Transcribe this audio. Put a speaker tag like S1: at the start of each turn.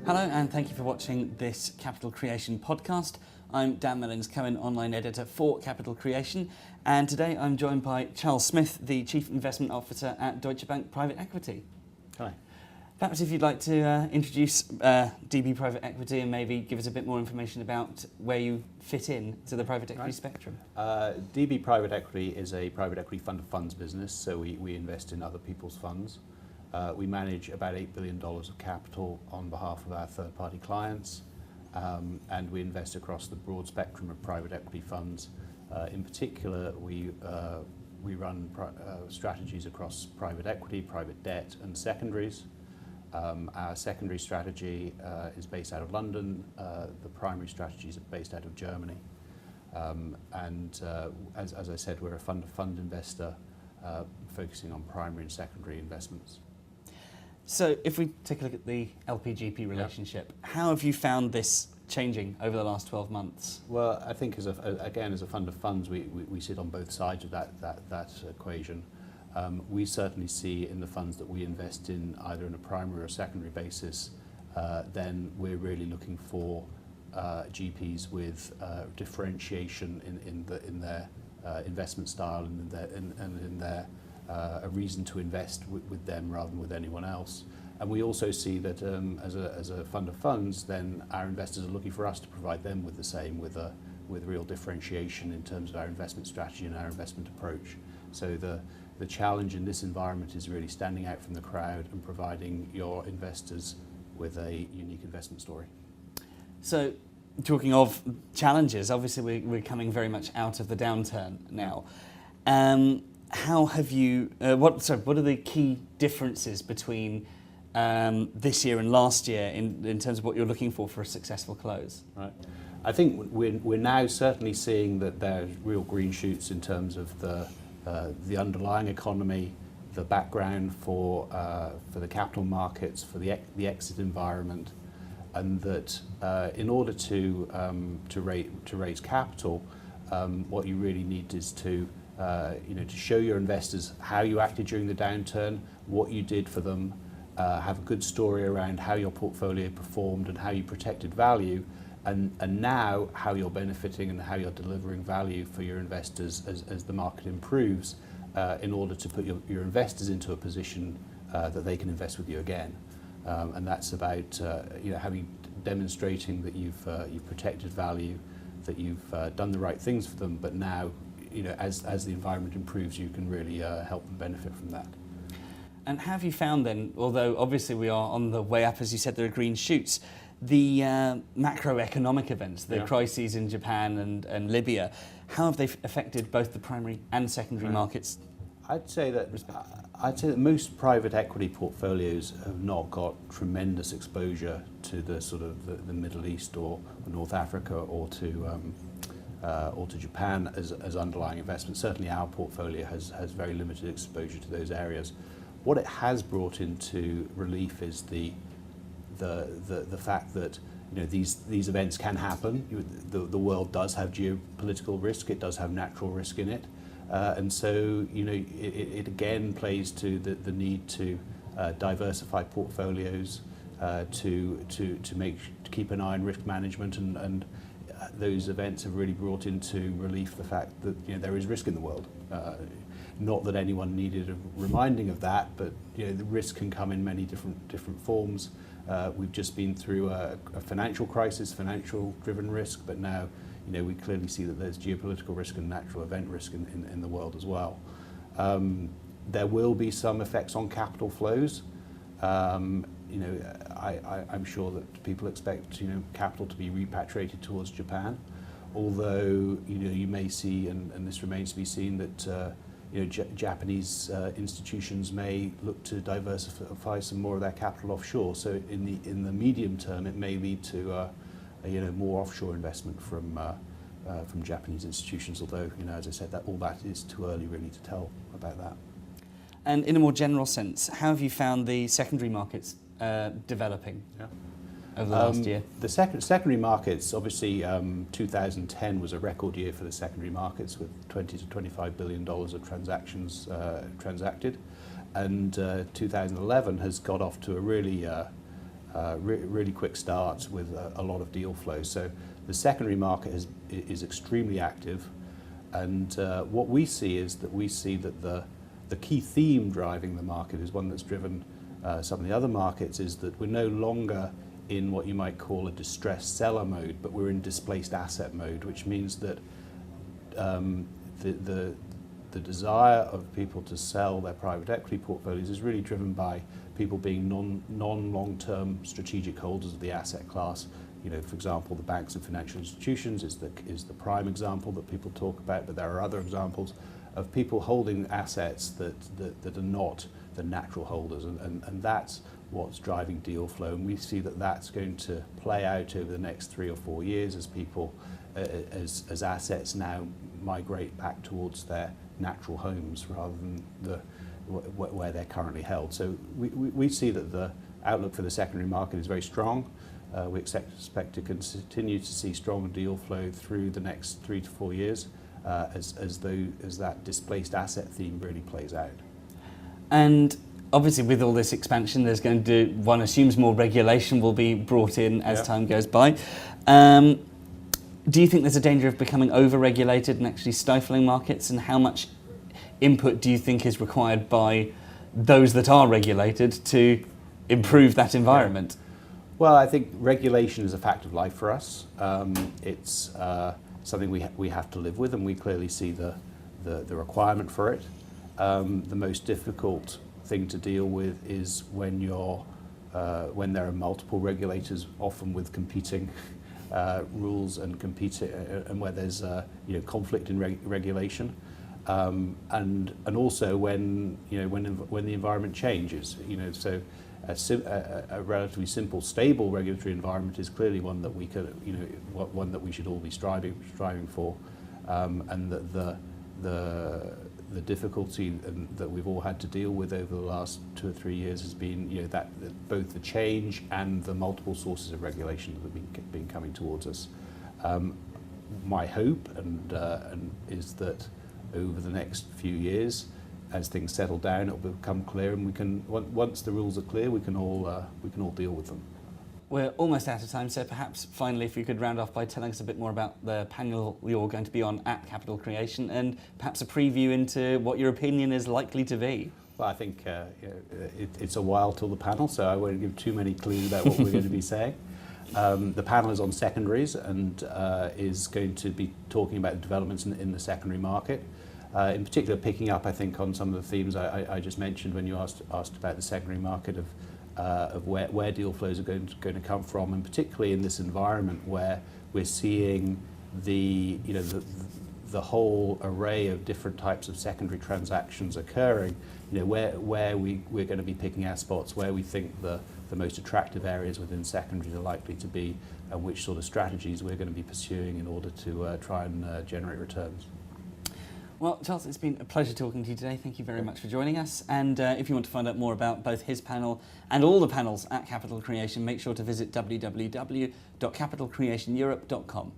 S1: Hello and thank you for watching this Capital Creation podcast. I'm Dan Mellins, Cohen online editor for Capital Creation, and today I'm joined by Charles Smith, the Chief Investment Officer at Deutsche Bank Private Equity.
S2: Hi.
S1: Perhaps if you'd like to introduce DB Private Equity and maybe give us a bit more information about where you fit in to the private equity spectrum.
S2: DB Private Equity is a private equity fund of funds business, so we invest in other people's funds. We manage about $8 billion of capital on behalf of our third-party clients, and we invest across the broad spectrum of private equity funds. In particular, we run strategies across private equity, private debt, and secondaries. Our secondary strategy is based out of London. The primary strategies are based out of Germany. As I said, we're a fund-of-fund investor focusing on primary and secondary investments.
S1: So if we take a look at the LP-GP relationship, how have you found this changing over the last 12 months?
S2: Well, I think as a fund of funds, we sit on both sides of that equation. We certainly see in the funds that we invest in, either on a primary or secondary basis, then we're really looking for GPs with differentiation in their investment style and in their a reason to invest with them rather than with anyone else. And we also see that as a fund of funds, then our investors are looking for us to provide them with the same, with real differentiation in terms of our investment strategy and our investment approach. So the challenge in this environment is really standing out from the crowd and providing your investors with a unique investment story.
S1: So, talking of challenges, obviously we're coming very much out of the downturn now. How have you? What are the key differences between this year and last year in terms of what you're looking for a successful close?
S2: Right. I think we're now certainly seeing that there's real green shoots in terms of the underlying economy, the background for the capital markets, for the exit environment, and that in order to raise capital, what you really need is to show your investors how you acted during the downturn, what you did for them, have a good story around how your portfolio performed and how you protected value, and now how you're benefiting and how you're delivering value for your investors as the market improves, in order to put your investors into a position that they can invest with you again. And that's about demonstrating that you've protected value, that you've done the right things for them, but now, as the environment improves, you can really help them benefit from that.
S1: And have you found then, although obviously we are on the way up, as you said, there are green shoots, the macroeconomic events, the crises in Japan and Libya, how have they affected both the primary and secondary markets?
S2: I'd say that most private equity portfolios have not got tremendous exposure to the sort of the Middle East or North Africa or to Japan as underlying investments. Certainly our portfolio has very limited exposure to those areas. What it has brought into relief is the fact that these events can happen. The world does have geopolitical risk, it does have natural risk in it, and so it again plays to the need to diversify portfolios, to keep an eye on risk management, and those events have really brought into relief the fact that there is risk in the world. Not that anyone needed a reminding of that, but the risk can come in many different forms. We've just been through a financial crisis, financial-driven risk, but now we clearly see that there's geopolitical risk and natural event risk in the world as well. There will be some effects on capital flows. I'm sure that people expect capital to be repatriated towards Japan, although you may see, and this remains to be seen, that Japanese institutions may look to diversify some more of their capital offshore. So in the medium term, it may lead to more offshore investment from Japanese institutions. Although as I said, all that is too early really to tell about that.
S1: And in a more general sense, how have you found the secondary markets developing over the last year?
S2: The secondary markets, obviously 2010 was a record year for the secondary markets with $20 to $25 billion of transactions transacted. And 2011 has got off to a really really quick start with a lot of deal flow. So the secondary market is extremely active, and what we see is that the key theme driving the market is one that's driven some of the other markets, is that we're no longer in what you might call a distressed seller mode, but we're in displaced asset mode, which means that the desire of people to sell their private equity portfolios is really driven by people being non-long-term strategic holders of the asset class. You know, for example, the banks and financial institutions is the prime example that people talk about, but there are other examples of people holding assets that are not the natural holders, and that's what's driving deal flow. And we see that that's going to play out over the next 3 or 4 years as people, as assets now migrate back towards their natural homes rather than where they're currently held. So we see that the outlook for the secondary market is very strong. We expect to continue to see strong deal flow through the next 3 to 4 years as that displaced asset theme really plays out.
S1: And obviously with all this expansion, there's going to, one assumes more regulation will be brought in as time goes by. Do you think there's a danger of becoming over-regulated and actually stifling markets? And how much input do you think is required by those that are regulated to improve that environment?
S2: Well, I think regulation is a fact of life for us. It's something we have to live with, and we clearly see the requirement for it. The most difficult thing to deal with is when there are multiple regulators, often with competing rules and where there's conflict in regulation, and also when the environment changes. So a relatively simple, stable regulatory environment is clearly one that one that we should all be striving for, and that the difficulty that we've all had to deal with over the last 2 or 3 years has been that both the change and the multiple sources of regulation that have been coming towards us. My hope is that over the next few years, as things settle down, it will become clear, and we can, once the rules are clear, we can all deal with them.
S1: We're almost out of time, so perhaps finally if you could round off by telling us a bit more about the panel you're going to be on at Capital Creation, and perhaps a preview into what your opinion is likely to be.
S2: Well, I think it's a while till the panel, so I won't give too many clues about what we're going to be saying. The panel is on secondaries and is going to be talking about developments in the secondary market. In particular, picking up, I think, on some of the themes I just mentioned when you asked about the secondary market of where deal flows are going to come from, and particularly in this environment where we're seeing the whole array of different types of secondary transactions occurring. Where we're going to be picking our spots, where we think the most attractive areas within secondaries are likely to be, and which sort of strategies we're going to be pursuing in order to try and generate returns.
S1: Well, Charles, it's been a pleasure talking to you today. Thank you very much for joining us. And if you want to find out more about both his panel and all the panels at Capital Creation, make sure to visit www.capitalcreationeurope.com.